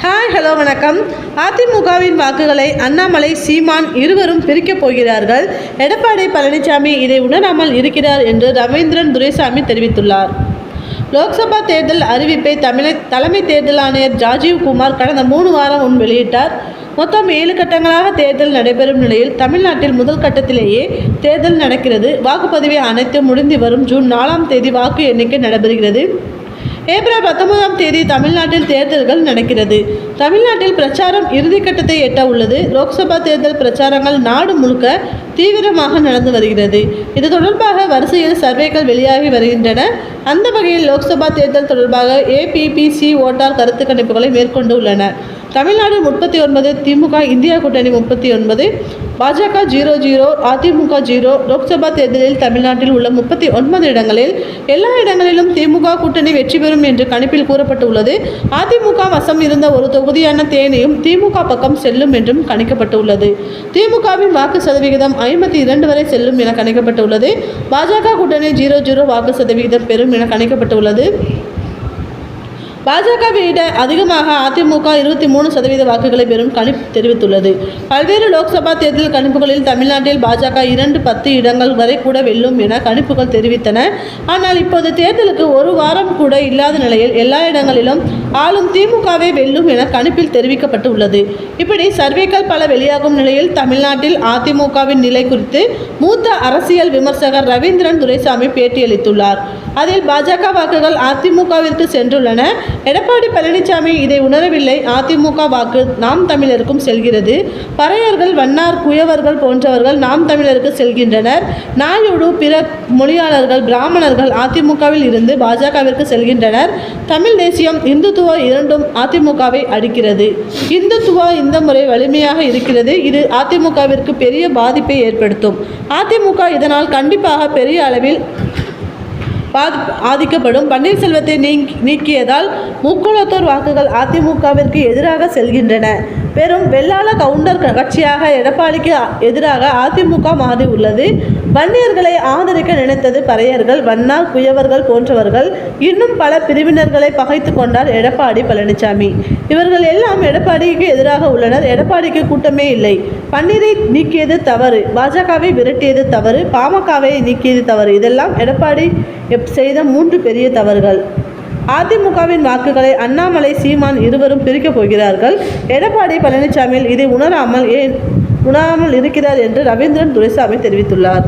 Hello வணக்கம். அதிமுகவின் வாக்குகளை அண்ணாமலை, சீமான் இருவரும் பிரிக்கப் போகிறார்கள். எடப்பாடி பழனிசாமி இதை உணராமல் இருக்கிறார் என்று ரவீந்திரன் துரைசாமி தெரிவித்துள்ளார். லோக்சபா தேர்தல் அறிவிப்பை தலைமை தேர்தல் ஆணையர் ராஜீவ் குமார் கடந்த 3 வாரம் முன் வெளியிட்டார். மொத்தம் 7 கட்டங்களாக தேர்தல் நடைபெறும் நிலையில் தமிழ்நாட்டில் முதல் கட்டத்திலேயே தேர்தல் நடக்கிறது. வாக்குப்பதிவு அனைத்தும் முடிந்து வரும் ஜூன் 4ஆம் தேதி வாக்கு எண்ணிக்கை நடைபெறுகிறது. ஏப்ரல் 19ஆம் தேதி தமிழ்நாட்டில் தேர்தல்கள் நடக்கிறது. தமிழ்நாட்டில் பிரச்சாரம் இறுதிக்கட்டத்தை எட்ட உள்ளது. லோக்சபா தேர்தல் பிரச்சாரங்கள் நாடு முழுக்க தீவிரமாக நடந்து வருகிறது. இது தொடர்பாக வரிசையில் சர்வேக்கள் வெளியாகி வருகின்றன. அந்த வகையில் லோக்சபா தேர்தல் தொடர்பாக APPC ஓட்டார் கருத்து கணிப்புகளை மேற்கொண்டு உள்ளன. தமிழ்நாடு 39, திமுக இந்தியா கூட்டணி 39, பாஜக 0, அதிமுக 0. லோக்சபா தேர்தலில் தமிழ்நாட்டில் உள்ள 39 இடங்களில் எல்லா இடங்களிலும் திமுக கூட்டணி வெற்றி பெறும் என்று கணிப்பில் கூறப்பட்டுள்ளது. அதிமுக வசம் இருந்த ஒரு தொகுதியான தேனியும் திமுக பக்கம் செல்லும் என்றும் கணிக்கப்பட்டுள்ளது. திமுகவின் வாக்கு சதவிகிதம் 52 வரை செல்லும் என கணிக்கப்பட்டுள்ளது. பாஜக கூட்டணி 0 வாக்கு சதவிகிதம் பெறும் என கணிக்கப்பட்டுள்ளது. பாஜகவை விட அதிகமாக அதிமுக 23% வாக்குகளை பெறும் கணிப்பு தெரிவித்துள்ளது. பல்வேறு லோக்சபா தேர்தல் கணிப்புகளில் தமிழ்நாட்டில் பாஜக 10 இடங்கள் வரை கூட வெல்லும் என கணிப்புகள் தெரிவித்தன. ஆனால் இப்போது தேர்தலுக்கு 1 வாரம் கூட இல்லாத நிலையில் எல்லா இடங்களிலும் ஆளும் திமுகவை வெல்லும் என கணிப்பில் தெரிவிக்கப்பட்டு உள்ளது. இப்படி சர்வேக்கள் பல வெளியாகும் நிலையில் தமிழ்நாட்டில் அதிமுகவின் நிலை குறித்து மூத்த அரசியல் விமர்சகர் ரவீந்திரன் துரைசாமி பேட்டியளித்துள்ளார். அதில் பாஜக வாக்குகள் அதிமுகவிற்கு சென்றுள்ளன. எடப்பாடி பழனிசாமி இதை உணரவில்லை. அதிமுக வாக்கு நாம் தமிழருக்கும் செல்கிறது. பறையர்கள், வண்ணார், குயவர்கள் போன்றவர்கள் நாம் தமிழருக்கு செல்கின்றனர். நாயுடு, பிற மொழியாளர்கள், பிராமணர்கள் அதிமுகவில் இருந்து பாஜகவிற்கு செல்கின்றனர். தமிழ் தேசியம், இந்துத்துவ இரண்டும் அதிமுகவை அடிக்கிறது. இந்துத்துவா இந்த முறை வலிமையாக இருக்கிறது. இது அதிமுகவிற்கு பெரிய பாதிப்பை ஏற்படுத்தும். அதிமுக இதனால் கண்டிப்பாக பெரிய அளவில் ஆதிக்கப்படும். பன்னீர்செல்வத்தை நீக்கியதால் முக்குளத்தூர் வாக்குகள் அதிமுகவிற்கு எதிராக செல்கின்றன. பெரும் வெள்ளாள கவுண்டர் கட்சியாக எடப்பாடிக்கு எதிராக அதிமுக மாறி உள்ளது. வன்னியர்களை ஆதரிக்க நினைத்தது பறையர்கள், வண்ணார், குயவர்கள் போன்றவர்கள். இன்னும் பல பிரிவினர்களை பகைத்து கொண்டார் எடப்பாடி பழனிசாமி. இவர்கள் எல்லாம் எடப்பாடிக்கு எதிராக உள்ளனர். எடப்பாடிக்கு கூட்டமே இல்லை. பன்னீரை நீக்கியது தவறு, பாஜகவை விரட்டியது தவறு, பாமகவை நீக்கியது தவறு. இதெல்லாம் எடப்பாடி செய்த 3 பெரிய தவறுகள். அதிமுகவின் வாக்குகளை அண்ணாமலை, சீமான் இருவரும் பிரிக்கப் போகிறார்கள். எடப்பாடி பழனிசாமி இதை உணராமல் இருக்கிறார் என்று ரவீந்திரன் துரைசாமி தெரிவித்துள்ளார்.